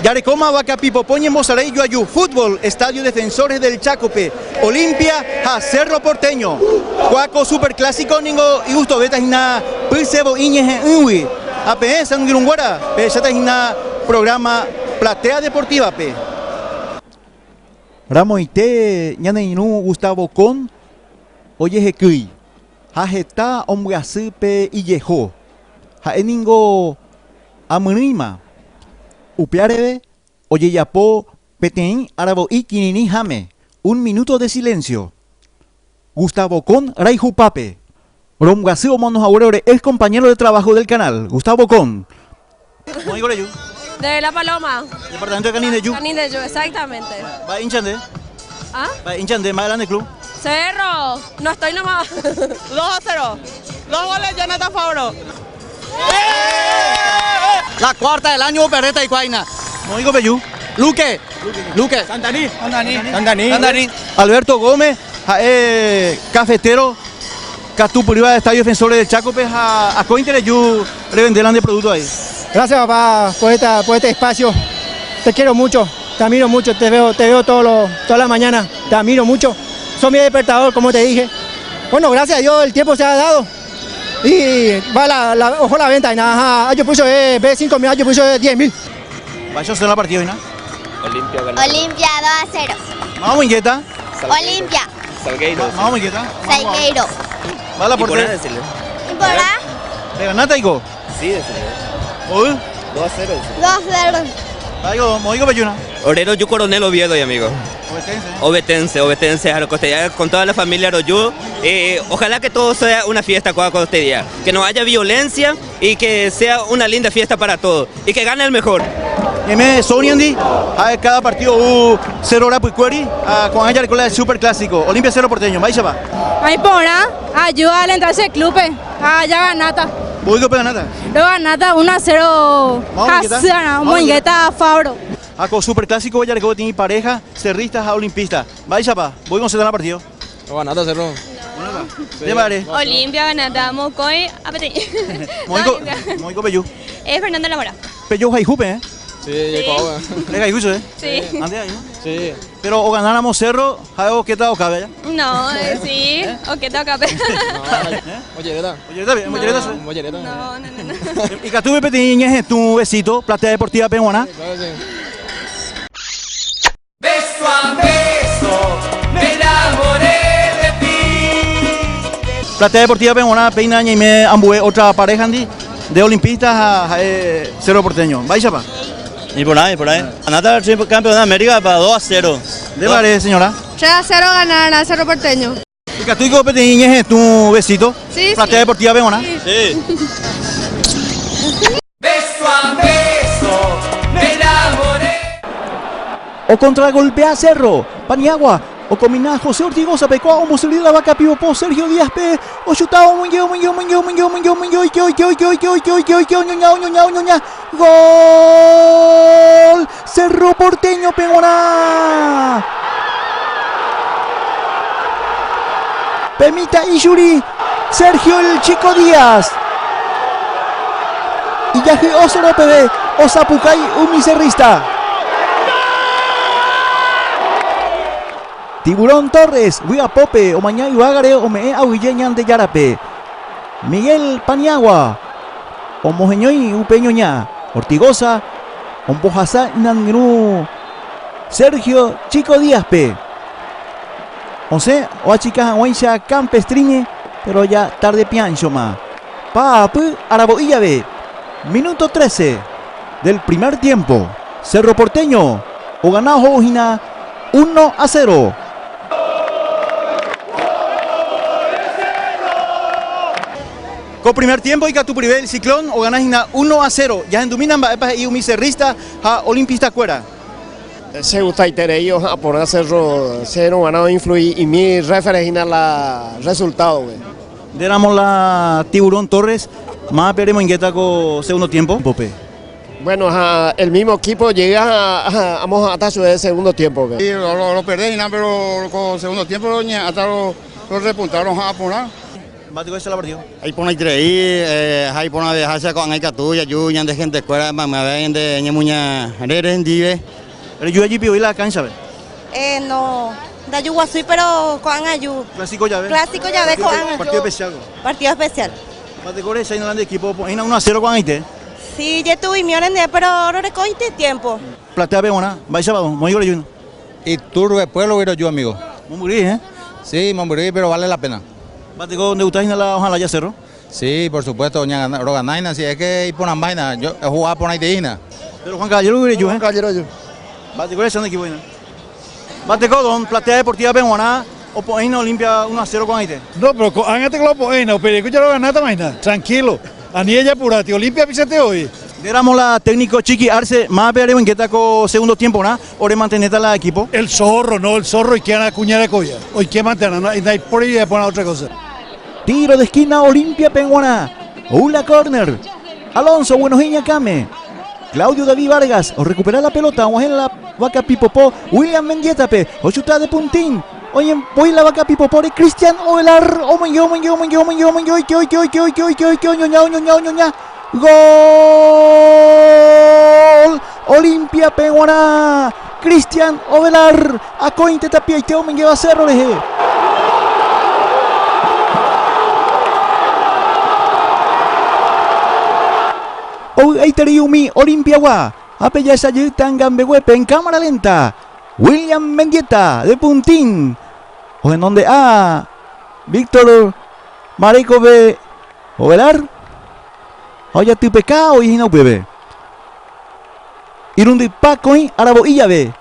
Yarecoma, Vacapipo, Poñe, Mozarey, Yuayú, Fútbol, Estadio Defensores del Chacope, Olimpia, Cerro Porteño, Cuaco, Superclásico, Ningo, y Gusto, Beta, Hina, Pulsebo, Iñez, Unwi, APE, San Grunguara, Pechata, Hina, programa Platea Deportiva, P. Ramoite, Ñaneinu, Gustavo Con, Oye Hekui, Jajeta, Omgasipe, Illejo, Jaeningo, Amunima. Upiarebe, Oyeyapo, Peteín, Arabo y Kinini Jame. Un minuto de silencio. Gustavo Con, Raihu Pape. Romgaseo Monos Aurore, el compañero de trabajo del canal. Gustavo Con. De La Paloma. Departamento de Canindeyú. Canindeyú, exactamente. ¿Va hinchande? ¿Ah? ¿Va hinchande? ¿Más grande club? Cerro. No estoy nomás. 2-0. 2 goles, Jonathan Fabro. La cuarta del año, Perreta y Cuaina. Moigo Peyú. Luque. Santaní. Alberto Gómez, cafetero, Catupuriva de Estadio Defensores del Chaco, pues a Cointereyú revendelan de productos ahí. Gracias, papá, por este espacio. Te quiero mucho, te admiro mucho, te veo toda la mañana, te admiro mucho. Sos mi despertador, como te dije. Bueno, gracias a Dios el tiempo se ha dado. Y va ojo la venta y nada, yo puse B5.000, yo puse 10.000. Vaya a hacer la partida hoy, ¿no? Olimpia 2-0. Vamos, Inquieta. Olimpia. Vamos, Inquieta. Salgueiro. Va la portería. ¿Y por ahí? ¿Le ganaste, Ico? Sí, decirle. ¿Hoy? 2-0. Aigo, Moigo Peyuna. Orero Yu Coronel Oviedo, y amigo. Obetense, con toda la familia Aroyú. Ojalá que todo sea una fiesta con este día, que no haya violencia y que sea una linda fiesta para todos y que gane el mejor. Me Soniandi, cada partido 0 hora Puicueri, con ella el Superclásico, Olimpia 0 Porteño, vaya va. Ahí pora, ayuda al entrarse al club, allá ganata. ¿Voy a pegar? Lo ganata 1-0, Hasana, Mongueta, Fabro. Con Superclásico, ya le tiene pareja, cerristas a olimpistas. Vaya va, voy a conceder la partido. No ganata, Cerro. ¿De vale? Olimpia, ganata, Mocoy, Apetí. Moigo Peyú. Es Fernando Lamora. Peyú Jaijupe, ¿eh? Sí, Jacob. ¿Le Jaijupe, Sí. ¿Ande ahí? Sí. Pero o ganáramos Cerro, ¿o qué tal o cabe ya? No, sí, o qué toca. Mollereta. Mollereta. No. Y que tuve petiñes, tu besito, Platea Deportiva Peruana. Claro, sí. Beso a beso, me enamoré de ti. Platea Deportiva Peruana, Peinaña y me ambué otra pareja de olimpistas a Cerro Porteño. Vaya pa. Y por ahí. Ganata el campeón de América para 2-0. ¿De vale, señora? 3-0 ganar a Cerro Porteño. Y que tuve petiñes, tu besito, Sí, Platea Deportiva Peruana. Sí. Beso a beso, me enamoré. O contragolpea Cerro, Paniagua, o combina José Ortigosa, Pecoa, o Moselida, Vaca Pivopo, Sergio Díaz P, o chutao, gol, Cerro Porteño, Peguana. Pemita y Yuri, Sergio el Chico Díaz. Y Yaji Osoro PB, Osapucay, Umicerrista. Tiburón Torres, Guia Pope, Omaña Ibarre, Omee Aguilleñan de Yarape. Miguel Paniagua, Omojeñoy Upeñoña, Ortigosa, Ombojasa Nangru, Sergio Chico Díaz P. Once, Oachica Huencha Campestriñe, pero ya tarde piancho más. Papu Araboilla B. Minuto 13 del primer tiempo. Cerro Porteño, o ganado Jojina 1-0. Con primer tiempo y que tu primer ciclón o ganas 1-0. Ya en dominan y un miserrista a olimpista cuera. Se gusta y ellos a por hacerlo cero ganado influir y mi referencia la resultado. Deramos la Tiburón Torres, más peremos inquieta con segundo tiempo. Pope. Bueno, el mismo equipo llega vamos hasta su segundo tiempo. Sí, lo perdí, pero con segundo tiempo hasta lo repuntaron a poner. Bático ese la partido. Ahí pone treí, ahí pone dejarse con ahí catuya, yuya, de gente escuela, mamá, ven de ñemuña, rendive. Pero yo allí pido la cancha, ¿ves? No, da Yuguazui, pero con Ayu. Clásico llave. Clásico llave con Ayu. Partido especial. Partido especial. Bático ese en el equipo, ahí 1-0 con Haití. Sí, ya tuve mi hora, pero ahora recogiste tiempo. Platea Peona, va sábado, muy bueno. Y Turbo después lo quiero yo, amigo. Muy ¿eh? Sí, Momburí, pero vale la pena. Bático, ¿dónde gustáis en la ojalá ya cerro? Sí, por supuesto, doña Roganaina, si es que hay por una vaina, yo he jugado por Haití. Pero Juan Caballero lo yo, ¿eh? Caballero yo. Bático ese en el equipo, ¿no? Bático, don Platea Deportiva Peona, o Poena Olimpia 1-0 con Haití. No, pero hágate con la Poena, pero escucha lo ganata mañana, tranquilo. Aniella Purati, Olimpia Píchate hoy. Éramos la técnico Chiqui Arce, más veremos en qué taco segundo tiempo, ¿no? Ore mantener la equipo. El zorro y que van a cuñar de colla. Hoy que mantener, no hay por ahí de poner otra cosa. Tiro de esquina Olimpia Penguana. Ula corner. Alonso Buenojiña Came. Claudio David Vargas. O recupera la pelota. Vamos en la vaca Pipopó. William Mendieta pe. O chuta de puntín. Oye, voy la vaca Pipopó de Cristian Ovelar. Gol Olimpia Penguana. Cristian Ovelar. A cointe tapia y teo me lleva a cerro leje. Eiteriyumi Olimpia Gua. Apella esa Tangan Beguepe en cámara lenta. William Mendieta de puntín. O en donde Víctor Marico B. Ovelar. Oye tu pecado y no bebe. Irundi Paco y Arabo Illabe.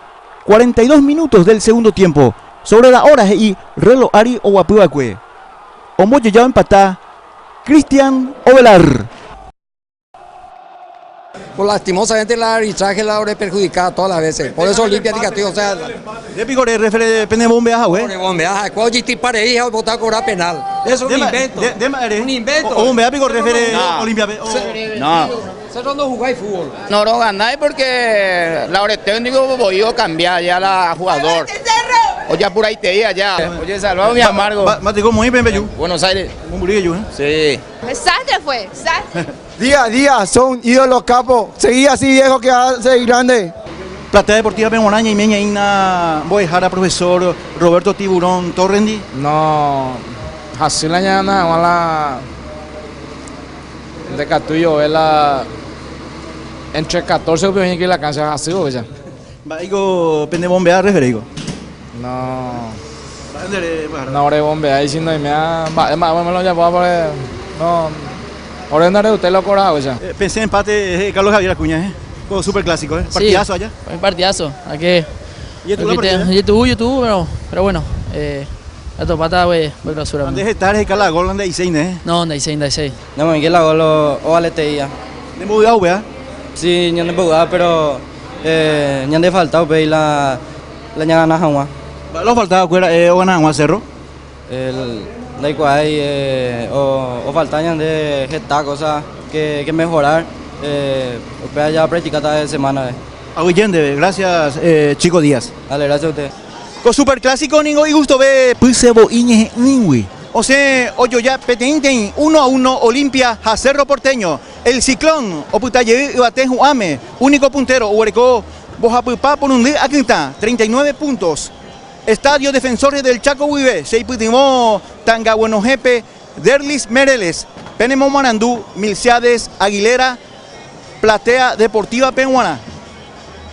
42 minutos del segundo tiempo. Sobre la hora y reloj Ari o Guapuacue. Omoye ya empata. Cristian Ovelar. Pues lastimosamente el arbitraje la habrá perjudicado todas las veces. Por eso Olimpia diga, o sea, de picor refere de pene bombeaja, güey. Bombeaja, cuando GT para hija votar a cobrar penal. Eso es un invento. Un invento. O bombea picor refere Olimpia. No. Nosotros no jugáis fútbol. No lo ganáis porque la hora técnico voy a cambiar ya la jugador. Oye, por ahí te iba ya. Oye, salvado mi amargo. Matico muy bien, Bellu. Buenos Aires. Un burillo, ¿eh? Sí. Desastre fue, desastre. Día a día son ídolos capos. Seguí así viejo que va a seguir grande. Platea Deportiva Pemonaña y Meña Ina Boejara, profesor Roberto Tiburón Torrendi. No, así la llana, mala. De Catuyo, la. Entre 14 y que la cancha así, o ya. Vaigo pende bombear referigo. No. No, ahora bombear ahí si no me ha. Me lo llevó a no. Ahora andaré usted lo corado ya. Pensé en empate Carlos Javier Acuña, juego súper clásico, partidazo allá. Un partidazo, aquí. ¿Y YouTube, pero bueno, la topata voy clausura. ¿Dónde estar es la gol donde hay No, donde hay. No me la gol o aleteía. ¿De movido vea? Sí, no de movido, pero no de faltado pe la ñana jangua. Lo faltaba fuera o ganan cerro. Da igual o faltan de gestar cosas que mejorar. Ya practicar esta semana. Aguillende, gracias Chico Díaz. Dale, gracias a usted. Con super clásico ningo y gusto ve Pusebo Iñe Ningui. O sea, oyo ya petenten 1-1 Olimpia a Cerro Porteño. El Ciclón o Putaye Ibate Juame, único puntero Huereco Bojapupa por un día aquí está, 39 puntos. Estadio Defensores del Chaco Huive, Seiputimó, Tanga Buenos Jepe, Derlis Mereles, Penemo Manandú, Milciades, Aguilera, Platea Deportiva Pehuana.